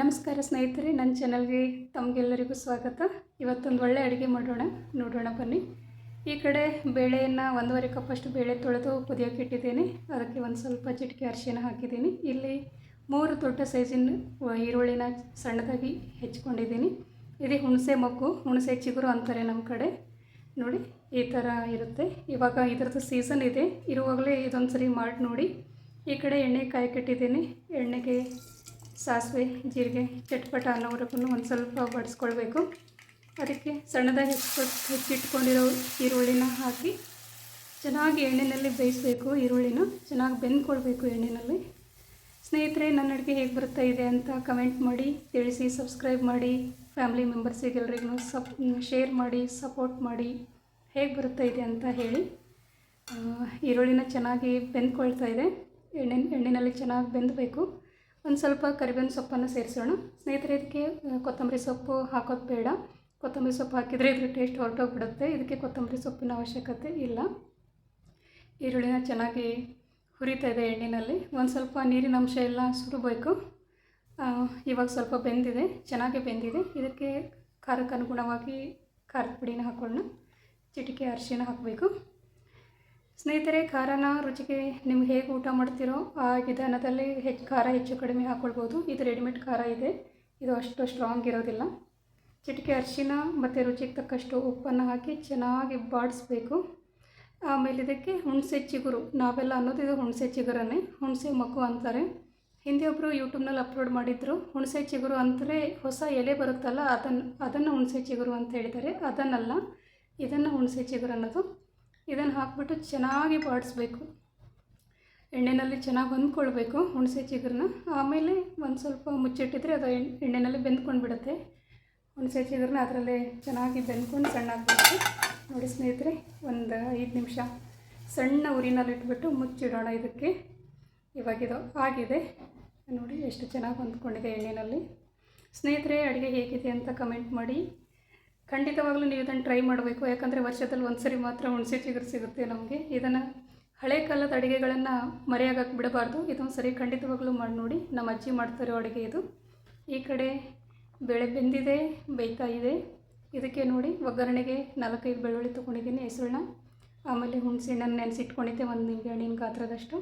ನಮಸ್ಕಾರ ಸ್ನೇಹಿತರೆ, ನನ್ನ ಚಾನಲ್ಗೆ ತಮಗೆಲ್ಲರಿಗೂ ಸ್ವಾಗತ. ಇವತ್ತೊಂದು ಒಳ್ಳೆ ಅಡುಗೆ ನೋಡೋಣ ಬನ್ನಿ. ಈ ಕಡೆ ಬೇಳೆಯನ್ನು 1.5 ಕಪ್ಪಷ್ಟು ಬೇಳೆ ತೊಳೆದು ಕುದಿಯೋಕೆ ಇಟ್ಟಿದ್ದೀನಿ. ಅದಕ್ಕೆ ಒಂದು ಸ್ವಲ್ಪ ಚಿಟಿಕೆ ಅರಿಶಿನ ಹಾಕಿದ್ದೀನಿ. ಇಲ್ಲಿ 3 ದೊಡ್ಡ ಸೈಜಿನ ಈರುಳ್ಳಿನ ಸಣ್ಣದಾಗಿ ಹೆಚ್ಕೊಂಡಿದ್ದೀನಿ. ಇದು ಹುಣಸೆ ಮೊಗ್ಗು, ಹುಣಸೆ ಚಿಗುರು ಅಂತಾರೆ ನಮ್ಮ ಕಡೆ. ನೋಡಿ, ಈ ಥರ ಇರುತ್ತೆ. ಇವಾಗ ಇದರದ್ದು ಸೀಸನ್ ಇದೆ, ಇರುವಾಗಲೇ ಇದೊಂದು ಸರಿ ಮಾಡಿ ನೋಡಿ. ಈ ಕಡೆ ಎಣ್ಣೆ ಕಾಯಕ್ಕಿಟ್ಟಿದ್ದೀನಿ. ಎಣ್ಣೆಗೆ ಸಾಸಿವೆ, ಜೀರಿಗೆ ಚಟ್ಪಟ ಅನ್ನೋವರೆಗೂ ಒಂದು ಸ್ವಲ್ಪ ಬಡಿಸ್ಕೊಳ್ಬೇಕು. ಅದಕ್ಕೆ ಸಣ್ಣದಾಗಿ ಹೆಚ್ಚಿಟ್ಕೊಂಡಿರೋ ಈರುಳ್ಳಿನ ಹಾಕಿ ಚೆನ್ನಾಗಿ ಎಣ್ಣೆಯಲ್ಲಿ ಬೇಯಿಸಬೇಕು. ಈರುಳ್ಳಿನ ಚೆನ್ನಾಗಿ ಬೆಂದ್ಕೊಳ್ಬೇಕು ಎಣ್ಣೆಯಲ್ಲಿ. ಸ್ನೇಹಿತರೆ, ನನ್ನ ಅಡುಗೆ ಹೇಗೆ ಬರ್ತಾ ಇದೆ ಅಂತ ಕಮೆಂಟ್ ಮಾಡಿ ತಿಳಿಸಿ. ಸಬ್ಸ್ಕ್ರೈಬ್ ಮಾಡಿ, ಫ್ಯಾಮಿಲಿ ಮೆಂಬರ್ಸಿಗೆಲ್ರಿಗೂ ಶೇರ್ ಮಾಡಿ, ಸಪೋರ್ಟ್ ಮಾಡಿ. ಹೇಗೆ ಬರ್ತಾ ಇದೆ ಅಂತ ಹೇಳಿ. ಈರುಳ್ಳಿನ ಚೆನ್ನಾಗಿ ಬೆಂದ್ಕೊಳ್ತಾ ಇದೆ. ಎಣ್ಣೆಯಲ್ಲಿ ಚೆನ್ನಾಗಿ ಬೆಂದಬೇಕು. ಒಂದು ಸ್ವಲ್ಪ ಕರಿಬೇವಿನ ಸೊಪ್ಪನ್ನು ಸೇರಿಸೋಣ. ಸ್ನೇಹಿತರೆ, ಇದಕ್ಕೆ ಕೊತ್ತಂಬರಿ ಸೊಪ್ಪು ಹಾಕೋದು ಬೇಡ. ಕೊತ್ತಂಬರಿ ಸೊಪ್ಪು ಹಾಕಿದರೆ ಇದ್ರ ಟೇಸ್ಟ್ ಹೊರಟೋಗ್ಬಿಡುತ್ತೆ. ಇದಕ್ಕೆ ಕೊತ್ತಂಬರಿ ಸೊಪ್ಪಿನ ಅವಶ್ಯಕತೆ ಇಲ್ಲ. ಈರುಳ್ಳಿನ ಚೆನ್ನಾಗಿ ಹುರಿತಾ ಇದೆ ಎಣ್ಣೆಯಲ್ಲಿ. ಒಂದು ಸ್ವಲ್ಪ ನೀರಿನ ಅಂಶ ಎಲ್ಲ ಸುಡಬೇಕು. ಇವಾಗ ಸ್ವಲ್ಪ ಬೆಂದಿದೆ, ಚೆನ್ನಾಗಿ ಬೆಂದಿದೆ. ಇದಕ್ಕೆ ಖಾರಕ್ಕೆ ಅನುಗುಣವಾಗಿ ಖಾರದ ಪುಡಿನ ಹಾಕೋಣ. ಚಿಟಿಕೆ ಅರಿಶಿನ ಹಾಕಬೇಕು. ಸ್ನೇಹಿತರೆ, ಖಾರನ ರುಚಿಗೆ ನಿಮ್ಗೆ ಹೇಗೆ ಊಟ ಮಾಡ್ತೀರೋ ಆ ವಿಧಾನದಲ್ಲಿ ಖಾರ ಹೆಚ್ಚು ಕಡಿಮೆ ಹಾಕ್ಕೊಳ್ಬೋದು. ಇದು ರೆಡಿಮೇಡ್ ಖಾರ ಇದೆ, ಇದು ಅಷ್ಟು ಸ್ಟ್ರಾಂಗ್ ಇರೋದಿಲ್ಲ. ಚಿಟಿಕೆ ಅರಿಶಿನ ಮತ್ತು ರುಚಿಗೆ ತಕ್ಕಷ್ಟು ಉಪ್ಪನ್ನು ಹಾಕಿ ಚೆನ್ನಾಗಿ ಬಾಡಿಸ್ಬೇಕು. ಆಮೇಲೆ ಇದಕ್ಕೆ ಹುಣಸೆ ಚಿಗುರು, ನಾವೆಲ್ಲ ಅನ್ನೋದು ಇದು ಹುಣಸೆ ಚಿಗುರನ್ನೇ, ಹುಣಸೆ ಮೊಗ್ಗು ಅಂತಾರೆ. ಹಿಂದೆ ಒಬ್ಬರು ಯೂಟ್ಯೂಬ್ನಲ್ಲಿ ಅಪ್ಲೋಡ್ ಮಾಡಿದ್ರು. ಹುಣಸೆ ಚಿಗುರು ಅಂದರೆ ಹೊಸ ಎಲೆ ಬರುತ್ತಲ್ಲ, ಅದನ್ನು ಹುಣಸೆ ಚಿಗುರು ಅಂತ ಹೇಳ್ತಾರೆ. ಅದನ್ನಲ್ಲ, ಇದನ್ನು ಹುಣಸೆ ಚಿಗುರು ಅನ್ನೋದು. ಇದನ್ನು ಹಾಕ್ಬಿಟ್ಟು ಚೆನ್ನಾಗಿ ಬಾಡಿಸ್ಬೇಕು. ಎಣ್ಣೆಯಲ್ಲಿ ಚೆನ್ನಾಗಿ ಹೊಂದ್ಕೊಳ್ಬೇಕು ಹುಣಸೆ ಚಿಗುರನ್ನ. ಆಮೇಲೆ ಒಂದು ಸ್ವಲ್ಪ ಮುಚ್ಚಿಟ್ಟಿದ್ರೆ ಅದು ಎಣ್ಣೆಯಲ್ಲಿ ಬೆಂದ್ಕೊಂಡು ಬಿಡುತ್ತೆ. ಹುಣಸೆ ಚಿಗುರನ್ನ ಅದರಲ್ಲೇ ಚೆನ್ನಾಗಿ ಬೆಂದ್ಕೊಂಡು ಸಣ್ಣ ಹಾಕಬೇಕು. ನೋಡಿ ಸ್ನೇಹಿತರೆ, ಒಂದು 5 ನಿಮಿಷ ಸಣ್ಣ ಉರಿನಲ್ಲಿ ಇಟ್ಬಿಟ್ಟು ಮುಚ್ಚಿಡೋಣ ಇದಕ್ಕೆ. ಇವಾಗಿದು ಆಗಿದೆ ನೋಡಿ, ಎಷ್ಟು ಚೆನ್ನಾಗಿ ಹೊಂದ್ಕೊಂಡಿದೆ ಎಣ್ಣೆಯಲ್ಲಿ. ಸ್ನೇಹಿತರೆ, ಅಡುಗೆ ಹೇಗಿದೆ ಅಂತ ಕಮೆಂಟ್ ಮಾಡಿ. ಖಂಡಿತವಾಗ್ಲೂ ನೀವು ಇದನ್ನು ಟ್ರೈ ಮಾಡಬೇಕು. ಯಾಕಂದರೆ ವರ್ಷದಲ್ಲಿ ಒಂದು ಸರಿ ಮಾತ್ರ ಹುಣಸೆ ಚಿಗುರು ಸಿಗುತ್ತೆ ನಮಗೆ. ಇದನ್ನು ಹಳೆ ಕಾಲದ ಅಡುಗೆಗಳನ್ನು ಮರೆಯಾಗಕ್ಕೆ ಬಿಡಬಾರ್ದು. ಇದೊಂದು ಸರಿ ಖಂಡಿತವಾಗ್ಲೂ ಮಾಡಿ ನೋಡಿ. ನಮ್ಮ ಅಜ್ಜಿ ಮಾಡ್ತಾರೋ ಅಡುಗೆ ಇದು. ಈ ಕಡೆ ಬೇಳೆ ಬೆಂದಿದೆ, ಬೇಯ್ತಾ ಇದೆ. ಇದಕ್ಕೆ ನೋಡಿ, ಒಗ್ಗರಣೆಗೆ 4-5 ಬೆಳ್ಳುಳ್ಳಿ ತೊಗೊಂಡಿದ್ದೀನಿ, ಹೆಸರನ್ನ. ಆಮೇಲೆ ಹುಣಸೆ ಹಣ್ಣನ್ನು ನೆನೆಸಿಟ್ಕೊಂಡಿದ್ದೆ, 1 ನಿಂಬೆ ಹಣ್ಣಿನ ಗಾತ್ರದಷ್ಟು.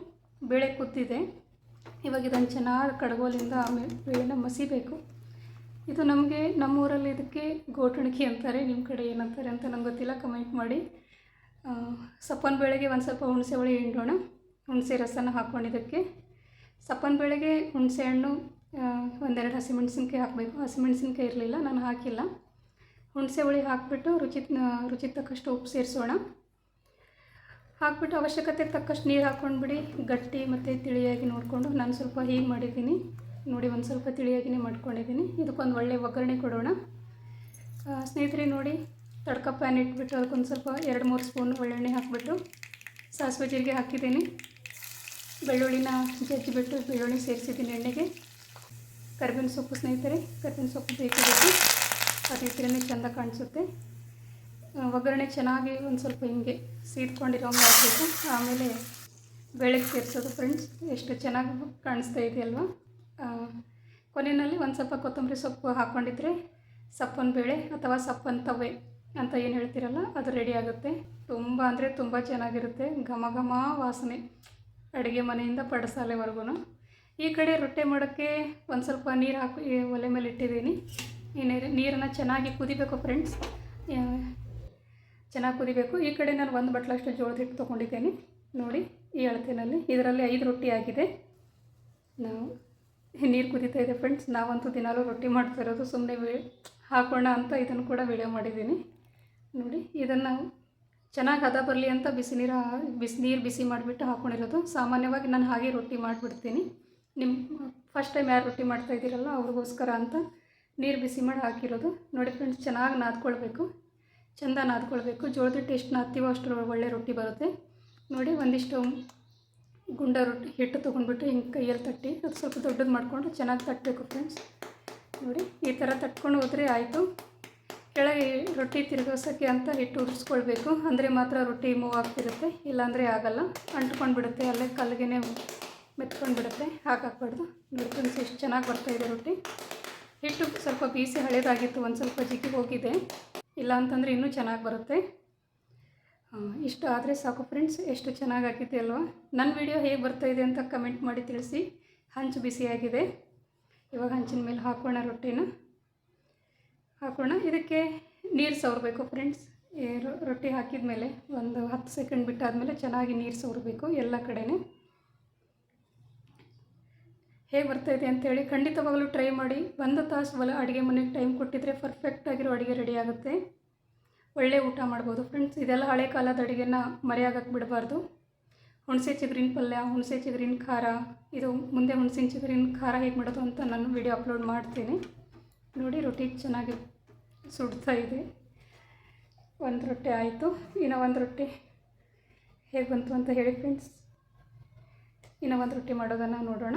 ಬೇಳೆ ಕುದ್ದಿದೆ. ಇವಾಗ ಇದನ್ನು ಚೆನ್ನಾಗಿ ಕಡಗೋಲಿಂದ ಆಮೇಲೆ ಬೇಳೆನ ಮಸಿಬೇಕು. ಇದು ನಮಗೆ ನಮ್ಮೂರಲ್ಲಿ ಇದಕ್ಕೆ ಗೋಟುಣಿಕೆ ಅಂತಾರೆ. ನಿಮ್ಮ ಕಡೆ ಏನಂತಾರೆ ಅಂತ ನಂಗೆ ಗೊತ್ತಿಲ್ಲ, ಕಮೆಂಟ್ ಮಾಡಿ. ಸಪ್ಪನ ಬೇಳೆಗೆ ಒಂದು ಸ್ವಲ್ಪ ಹುಣಸೆ ಹುಳಿ ಹಿಂಡೋಣ. ಹುಣಸೆ ರಸನ ಹಾಕ್ಕೊಂಡಿದ್ದಕ್ಕೆ ಸಪ್ಪನ ಬೇಳೆಗೆ ಹುಣಸೆ ಹಣ್ಣು, 1-2 ಹಸಿಮೆಣಸಿನ್ಕಾಯಿ ಹಾಕಬೇಕು. ಹಸಿಮೆಣಸಿನ್ಕಾಯಿ ಇರಲಿಲ್ಲ, ನಾನು ಹಾಕಿಲ್ಲ. ಹುಣಸೆ ಹುಳಿ ಹಾಕಿಬಿಟ್ಟು ರುಚಿಗೆ ತಕ್ಕಷ್ಟು ಉಪ್ಪು ಸೇರಿಸೋಣ. ಹಾಕ್ಬಿಟ್ಟು ಅವಶ್ಯಕತೆಗೆ ತಕ್ಕಷ್ಟು ನೀರು ಹಾಕ್ಕೊಂಡ್ಬಿಡಿ. ಗಟ್ಟಿ ಮತ್ತು ತಿಳಿಯಾಗಿ ನೋಡಿಕೊಂಡು. ನಾನು ಸ್ವಲ್ಪ ಹೀಗೆ ಮಾಡಿದ್ದೀನಿ ನೋಡಿ, ಒಂದು ಸ್ವಲ್ಪ ತಿಳಿಯಾಗಿಯೇ ಮಾಡ್ಕೊಂಡಿದ್ದೀನಿ. ಇದಕ್ಕೊಂದು ಒಳ್ಳೆ ಒಗ್ಗರಣೆ ಕೊಡೋಣ. ಸ್ನೇಹಿತರೆ ನೋಡಿ, ತಡ್ಕ ಪ್ಯಾನ್ ಇಟ್ಬಿಟ್ಟು ಅದಕ್ಕೊಂದು ಸ್ವಲ್ಪ 2-3 ಸ್ಪೂನ್ ಒಳ್ಳೆಣ್ಣೆ ಹಾಕಿಬಿಟ್ಟು ಸಾಸಿವೆ ಜೀರಿಗೆ ಹಾಕಿದ್ದೀನಿ. ಬೆಳ್ಳುಳ್ಳಿನ ಜಜ್ಜಿಬಿಟ್ಟು ಬೆಳ್ಳುಳ್ಳಿ ಸೇರಿಸಿದ್ದೀನಿ ಎಣ್ಣೆಗೆ. ಕರಿಬೇವಿನ ಸೊಪ್ಪು, ಸ್ನೇಹಿತರೆ, ಕರಿಬೇವಿನ ಸೊಪ್ಪು ಬೇಕಿರುತ್ತೆ, ಅದಿದ್ರೇ ಚೆಂದ ಕಾಣಿಸುತ್ತೆ. ಒಗ್ಗರಣೆ ಚೆನ್ನಾಗಿ ಒಂದು ಸ್ವಲ್ಪ ಹಿಂಗೆ ಸೀದ್ಕೊಂಡಿರೋಂಗೆ ಹಾಕಬೇಕು. ಆಮೇಲೆ ಬೇಳೆಗೆ ಸೇರಿಸೋದು. ಫ್ರೆಂಡ್ಸ್, ಎಷ್ಟು ಚೆನ್ನಾಗಿ ಕಾಣಿಸ್ತಾ ಇದೆಯಲ್ವ. ಕೊನೆಯಲ್ಲಿ ಒಂದು ಸ್ವಲ್ಪ ಕೊತ್ತಂಬರಿ ಸೊಪ್ಪು ಹಾಕ್ಕೊಂಡಿದ್ರೆ ಸಪ್ಪನ ಬೇಳೆ ಅಥವಾ ಸಪ್ಪನ ತವೆ ಅಂತ ಏನು ಹೇಳ್ತೀರಲ್ಲ, ಅದು ರೆಡಿ ಆಗುತ್ತೆ. ತುಂಬ ಅಂದರೆ ತುಂಬ ಚೆನ್ನಾಗಿರುತ್ತೆ. ಘಮ ಘಮ ವಾಸನೆ ಅಡುಗೆ ಮನೆಯಿಂದ ಪಡಸಾಲೆವರೆಗೂ. ಈ ಕಡೆ ರೊಟ್ಟಿ ಮಾಡೋಕ್ಕೆ ಒಂದು ಸ್ವಲ್ಪ ನೀರು ಹಾಕಿ ಒಲೆ ಮೇಲೆ ಇಟ್ಟಿದ್ದೀನಿ. ಈ ನೀರನ್ನು ಚೆನ್ನಾಗಿ ಕುದಿಬೇಕು ಫ್ರೆಂಡ್ಸ್, ಚೆನ್ನಾಗಿ ಕುದಿಬೇಕು. ಈ ಕಡೆ ನಾನು 1 ಬಟ್ಲಷ್ಟು ಜೋಳದ ಹಿಟ್ಟು ತೊಗೊಂಡಿದ್ದೇನೆ ನೋಡಿ, ಈ ಅಳತೆಯಲ್ಲಿ. ಇದರಲ್ಲಿ 5 ರೊಟ್ಟಿ ಆಗಿದೆ. ನಾವು ನೀರು ಕುದೀತಾ ಇದೆ ಫ್ರೆಂಡ್ಸ್. ನಾವಂತೂ ದಿನಾಲೂ ರೊಟ್ಟಿ ಮಾಡ್ತಾ ಇರೋದು, ಸುಮ್ಮನೆ ಹಾಕೋಣ ಅಂತ ಇದನ್ನು ಕೂಡ ವಿಡಿಯೋ ಮಾಡಿದ್ದೀನಿ ನೋಡಿ. ಇದನ್ನು ಚೆನ್ನಾಗಿ ಹದ ಬರಲಿ ಅಂತ ಬಿಸಿನೀರು ಬಿಸಿ ಮಾಡಿಬಿಟ್ಟು ಹಾಕ್ಕೊಂಡಿರೋದು. ಸಾಮಾನ್ಯವಾಗಿ ನಾನು ಹಾಗೆ ರೊಟ್ಟಿ ಮಾಡಿಬಿಡ್ತೀನಿ. ಫಸ್ಟ್ ಟೈಮ್ ಯಾರು ರೊಟ್ಟಿ ಮಾಡ್ತಾ ಇದ್ದೀರಲ್ಲ ಅವ್ರಿಗೋಸ್ಕರ ಅಂತ ನೀರು ಬಿಸಿ ಮಾಡಿ ಹಾಕಿರೋದು ನೋಡಿ. ಫ್ರೆಂಡ್ಸ್, ಚೆನ್ನಾಗಿ ನಾದ್ಕೊಳ್ಬೇಕು, ಚೆಂದ ನಾದ್ಕೊಳ್ಬೇಕು. ಜೋಳದ ಹಿಟ್ಟು ಎಷ್ಟು ನಾದ್ತೀವೋ ಅಷ್ಟು ಒಳ್ಳೆ ರೊಟ್ಟಿ ಬರುತ್ತೆ ನೋಡಿ. ಒಂದಿಷ್ಟು ಗುಂಡ ರೊಟ್ಟಿ ಹಿಟ್ಟು ತೊಗೊಂಡ್ಬಿಟ್ಟು ಹಿಂಗೆ ಕೈಯಲ್ಲಿ ತಟ್ಟಿ ಅದು ಸ್ವಲ್ಪ ದೊಡ್ಡದು ಮಾಡಿಕೊಂಡು ಚೆನ್ನಾಗಿ ತಟ್ಟಬೇಕು ಫ್ರೆಂಡ್ಸ್. ನೋಡಿ, ಈ ಥರ ತಟ್ಕೊಂಡು ಹೋದರೆ ಆಯಿತು. ಕೆಳಗೆ ರೊಟ್ಟಿ ತಿರುಗಿಸೋಕ್ಕೆ ಅಂತ ಹಿಟ್ಟು ಉರಿಸ್ಕೊಳ್ಬೇಕು, ಅಂದರೆ ಮಾತ್ರ ರೊಟ್ಟಿ ಮೂವ್ ಆಗ್ತಿರುತ್ತೆ. ಇಲ್ಲಾಂದರೆ ಆಗಲ್ಲ, ಅಂಟ್ಕೊಂಡು ಬಿಡುತ್ತೆ, ಅಲ್ಲೇ ಕಲ್ಲಿಗೆ ಮೆತ್ಕೊಂಡು ಬಿಡುತ್ತೆ. ಹಾಗಾಕ್ಬಾರ್ದು ನೋಡಿ ಫ್ರೆಂಡ್ಸ್. ಎಷ್ಟು ಚೆನ್ನಾಗಿ ಬರ್ತಾಯಿದೆ ರೊಟ್ಟಿ. ಹಿಟ್ಟು ಸ್ವಲ್ಪ ಬೀಸಿ ಹಳೇದಾಗಿತ್ತು, ಒಂದು ಸ್ವಲ್ಪ ಜಿಗಿ ಹೋಗಿದೆ. ಇಲ್ಲ ಅಂತಂದರೆ ಇನ್ನೂ ಚೆನ್ನಾಗಿ ಬರುತ್ತೆ. ಇಷ್ಟು ಆದರೆ ಸಾಕು ಫ್ರೆಂಡ್ಸ್. ಎಷ್ಟು ಚೆನ್ನಾಗಾಗಿದೆ ಅಲ್ವಾ? ನನ್ನ ವಿಡಿಯೋ ಹೇಗೆ ಬರ್ತಾಯಿದೆ ಅಂತ ಕಮೆಂಟ್ ಮಾಡಿ ತಿಳಿಸಿ. ಹಂಚು ಬಿಸಿಯಾಗಿದೆ. ಇವಾಗ ಹಂಚಿನ ಮೇಲೆ ಹಾಕೋಣ, ರೊಟ್ಟಿನ ಹಾಕೋಣ. ಇದಕ್ಕೆ ನೀರು ಸವರಬೇಕು ಫ್ರೆಂಡ್ಸ್. ರೊಟ್ಟಿ ಹಾಕಿದ ಮೇಲೆ ಒಂದು 10 ಸೆಕೆಂಡ್ ಬಿಟ್ಟಾದಮೇಲೆ ಚೆನ್ನಾಗಿ ನೀರು ಸವರಬೇಕು ಎಲ್ಲ ಕಡೆನೇ. ಹೇಗೆ ಬರ್ತಾಯಿದೆ ಅಂತೇಳಿ ಖಂಡಿತವಾಗಲೂ ಟ್ರೈ ಮಾಡಿ. 1 ತಾಸು ಅಡುಗೆ ಮನೆಗೆ ಟೈಮ್ ಕೊಟ್ಟಿದ್ರೆ ಪರ್ಫೆಕ್ಟಾಗಿರೋ ಅಡುಗೆ ರೆಡಿ ಆಗುತ್ತೆ. ಒಳ್ಳೆ ಊಟ ಮಾಡ್ಬೋದು ಫ್ರೆಂಡ್ಸ್. ಇದೆಲ್ಲ ಹಳೆ ಕಾಲದ ಅಡುಗೆನ ಮರೆಯಾಗಕ್ಕೆ ಬಿಡಬಾರ್ದು. ಹುಣಸೆ ಚಿಗುರಿನ ಪಲ್ಯ, ಹುಣಸೆ ಚಿಗುರಿನ ಖಾರ, ಇದು ಮುಂದೆ ಹುಣಸಿನ ಚಿಗುರಿನ ಖಾರ ಹೇಗೆ ಮಾಡೋದು ಅಂತ ನಾನು ವಿಡಿಯೋ ಅಪ್ಲೋಡ್ ಮಾಡ್ತೀನಿ. ನೋಡಿ, ರೊಟ್ಟಿ ಚೆನ್ನಾಗಿ ಸುಡ್ತಾ ಇದೆ. ಒಂದು ರೊಟ್ಟಿ ಆಯಿತು. ಇನ್ನು ಒಂದು ರೊಟ್ಟಿ ಹೇಗೆ ಬಂತು ಅಂತ ಹೇಳಿ ಫ್ರೆಂಡ್ಸ್. ಇನ್ನು ಒಂದು ರೊಟ್ಟಿ ಮಾಡೋದನ್ನು ನೋಡೋಣ.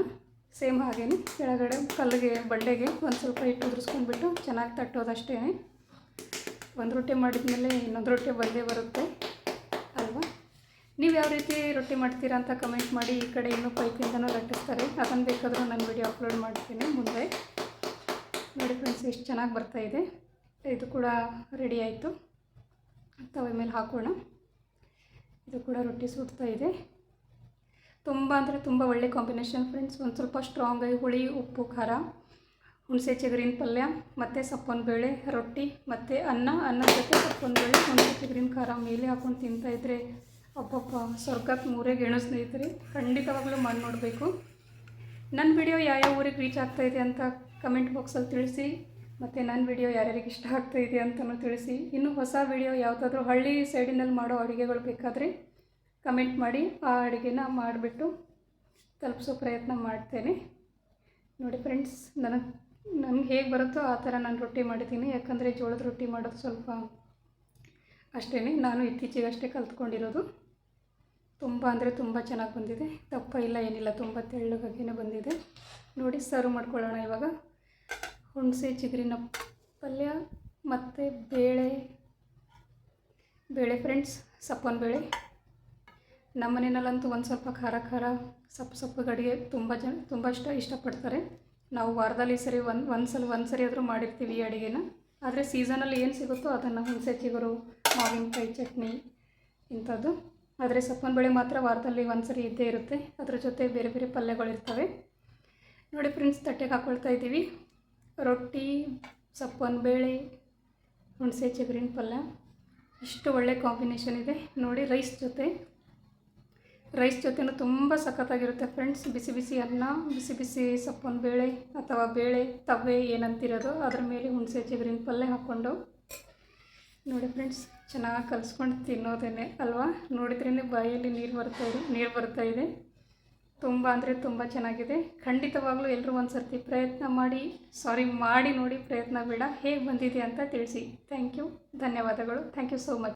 ಸೇಮ್ ಹಾಗೇ ಕೆಳಗಡೆ ಕಲ್ಲಿಗೆ ಬಂಡೆಗೆ ಒಂದು ಸ್ವಲ್ಪ ಹಿಟ್ಟು ಉದುರಿಸ್ಕೊಂಡ್ಬಿಟ್ಟು ಚೆನ್ನಾಗಿ ತಟ್ಟೋದಷ್ಟೇ. ಒಂದು ರೊಟ್ಟಿ ಮಾಡಿದ್ಮೇಲೆ ಇನ್ನೊಂದು ರೊಟ್ಟಿ ಬಂದೇ ಬರುತ್ತೆ ಅಲ್ವಾ? ನೀವು ಯಾವ ರೀತಿ ರೊಟ್ಟಿ ಮಾಡ್ತೀರಾ ಅಂತ ಕಮೆಂಟ್ ಮಾಡಿ. ಈ ಕಡೆ ಇನ್ನೂ ಪೈಪಿಂದನೂ ಲಟ್ಟಿಸ್ತಾರೆ, ಅದನ್ನು ಬೇಕಾದರೂ ನಾನು ವಿಡಿಯೋ ಅಪ್ಲೋಡ್ ಮಾಡ್ತೀನಿ ಮುಂದೆ. ನೋಡಿ ಫ್ರೆಂಡ್ಸ್, ಎಷ್ಟು ಚೆನ್ನಾಗಿ ಬರ್ತಾಯಿದೆ. ಇದು ಕೂಡ ರೆಡಿ ಆಯಿತು. ತವೆ ಮೇಲೆ ಹಾಕೋಣ. ಇದು ಕೂಡ ರೊಟ್ಟಿ ಸುಡ್ತಾ ಇದೆ. ತುಂಬ ಅಂದರೆ ತುಂಬ ಒಳ್ಳೆ ಕಾಂಬಿನೇಷನ್ ಫ್ರೆಂಡ್ಸ್. ಒಂದು ಸ್ವಲ್ಪ ಸ್ಟ್ರಾಂಗಾಗಿ ಹುಳಿ, ಉಪ್ಪು, ಖಾರ, ಹುಣಸೆ ಚಿಗುರಿನ ಪಲ್ಯ ಮತ್ತು ಸಪ್ಪನ ಬೇಳೆ, ರೊಟ್ಟಿ ಮತ್ತು ಅನ್ನದ ಜೊತೆ ಸಪ್ಪನ ಬೇಳೆ, ಹುಣಸೆ ಚಿಗುರಿನ ಖಾರ ಮೇಲೆ ಹಾಕ್ಕೊಂಡು ತಿಂತಾಯಿದ್ರೆ ಅಪ್ಪಪ್ಪ ಸ್ವರ್ಗಕ್ಕೆ ಮೂರೇ ಗೆಣು ಸ್ನೇಹಿತರೆ. ಖಂಡಿತವಾಗಲೂ ಮಾಡಿ ನೋಡಬೇಕು. ನನ್ನ ವಿಡಿಯೋ ಯಾವ ಊರಿಗೆ ರೀಚ್ ಆಗ್ತಾಯಿದೆ ಅಂತ ಕಮೆಂಟ್ ಬಾಕ್ಸಲ್ಲಿ ತಿಳಿಸಿ. ಮತ್ತು ನನ್ನ ವಿಡಿಯೋ ಯಾರ್ಯಾರಿಗೆ ಇಷ್ಟ ಆಗ್ತಾಯಿದೆ ಅಂತಲೂ ತಿಳಿಸಿ. ಇನ್ನೂ ಹೊಸ ವಿಡಿಯೋ ಯಾವುದಾದ್ರೂ ಹಳ್ಳಿ ಸೈಡಿನಲ್ಲಿ ಮಾಡೋ ಅಡುಗೆಗಳು ಬೇಕಾದರೆ ಕಮೆಂಟ್ ಮಾಡಿ. ಆ ಅಡುಗೆನ ಮಾಡಿಬಿಟ್ಟು ತಲುಪಿಸೋ ಪ್ರಯತ್ನ ಮಾಡ್ತೇನೆ. ನೋಡಿ ಫ್ರೆಂಡ್ಸ್, ನನಗೆ ಹೇಗೆ ಬರುತ್ತೋ ಆ ಥರ ನಾನು ರೊಟ್ಟಿ ಮಾಡಿದ್ದೀನಿ. ಯಾಕಂದರೆ ಜೋಳದ ರೊಟ್ಟಿ ಮಾಡೋದು ಸ್ವಲ್ಪ ಅಷ್ಟೇ, ನಾನು ಇತ್ತೀಚೆಗಷ್ಟೇ ಕಲ್ತ್ಕೊಂಡಿರೋದು. ತುಂಬ ಅಂದರೆ ತುಂಬ ಚೆನ್ನಾಗಿ ಬಂದಿದೆ. ದಪ್ಪ ಇಲ್ಲ ಏನಿಲ್ಲ, ತುಂಬ ತೆಳ್ಳಗಾಗಿಯೇ ಬಂದಿದೆ. ನೋಡಿ, ಸರ್ವ್ ಮಾಡ್ಕೊಳ್ಳೋಣ ಇವಾಗ. ಹುಣಸೆ ಚಿಗುರಿನ ಪಲ್ಯ ಮತ್ತು ಬೇಳೆ ಫ್ರೆಂಡ್ಸ್, ಸಪ್ಪನ ಬೇಳೆ. ನಮ್ಮ ಮನೆಯಲ್ಲಂತೂ ಒಂದು ಸ್ವಲ್ಪ ಖಾರ ಸಪ್ಪು ಅಡುಗೆ ತುಂಬ ಇಷ್ಟಪಡ್ತಾರೆ. ನಾವು ವಾರದಲ್ಲಿ ಒಂದು ಸರಿ ಆದರೂ ಮಾಡಿರ್ತೀವಿ ಈ ಅಡುಗೆನ. ಆದರೆ ಸೀಸನಲ್ಲಿ ಏನು ಸಿಗುತ್ತೋ ಅದನ್ನು, ಹುಣಸೆ ಚಿಗುರು, ಮಾವಿನಕಾಯಿ ಚಟ್ನಿ ಇಂಥದ್ದು. ಆದರೆ ಸಪ್ಪನ ಬೇಳೆ ಮಾತ್ರ ವಾರದಲ್ಲಿ ಒಂದು ಸರಿ ಇದ್ದೇ ಇರುತ್ತೆ. ಅದ್ರ ಜೊತೆ ಬೇರೆ ಬೇರೆ ಪಲ್ಯಗಳಿರ್ತವೆ. ನೋಡಿ ಫ್ರೆಂಡ್ಸ್, ತಟ್ಟೆಗೆ ಹಾಕ್ಕೊಳ್ತಾ ಇದ್ದೀವಿ. ರೊಟ್ಟಿ, ಸಪ್ಪನ ಬೇಳೆ, ಹುಣಸೆ ಚಿಗುರಿನ ಪಲ್ಯ, ಇಷ್ಟು ಒಳ್ಳೆ ಕಾಂಬಿನೇಷನ್ ಇದೆ ನೋಡಿ. ರೈಸ್ ಜೊತೆನೂ ತುಂಬ ಸಖತ್ತಾಗಿರುತ್ತೆ ಫ್ರೆಂಡ್ಸ್. ಬಿಸಿ ಬಿಸಿ ಅನ್ನ, ಬಿಸಿ ಬಿಸಿ ಸಪ್ಪನ ಬೇಳೆ ಅಥವಾ ಬೇಳೆ ತವೆ ಏನಂತಿರೋದು, ಅದ್ರ ಮೇಲೆ ಹುಣಸೆ ಚಿಗುರಿನ ಪಲ್ಯ ಹಾಕ್ಕೊಂಡು ನೋಡಿ ಫ್ರೆಂಡ್ಸ್, ಚೆನ್ನಾಗಿ ಕಲಿಸ್ಕೊಂಡು ತಿನ್ನೋದೇನೆ ಅಲ್ವಾ? ನೋಡಿದ್ರೇ ಬಾಯಲ್ಲಿ ನೀರು ಬರ್ತಾ ಇದೆ. ತುಂಬ ಅಂದರೆ ತುಂಬ ಚೆನ್ನಾಗಿದೆ. ಖಂಡಿತವಾಗ್ಲೂ ಎಲ್ಲರೂ ಒಂದು ಸರ್ತಿ ಪ್ರಯತ್ನ ಮಾಡಿ ನೋಡಿ. ಪ್ರಯತ್ನ ಬೇಡ, ಹೇಗೆ ಬಂದಿದೆ ಅಂತ ತಿಳಿಸಿ. ಥ್ಯಾಂಕ್ ಯು, ಧನ್ಯವಾದಗಳು. Thank you so much.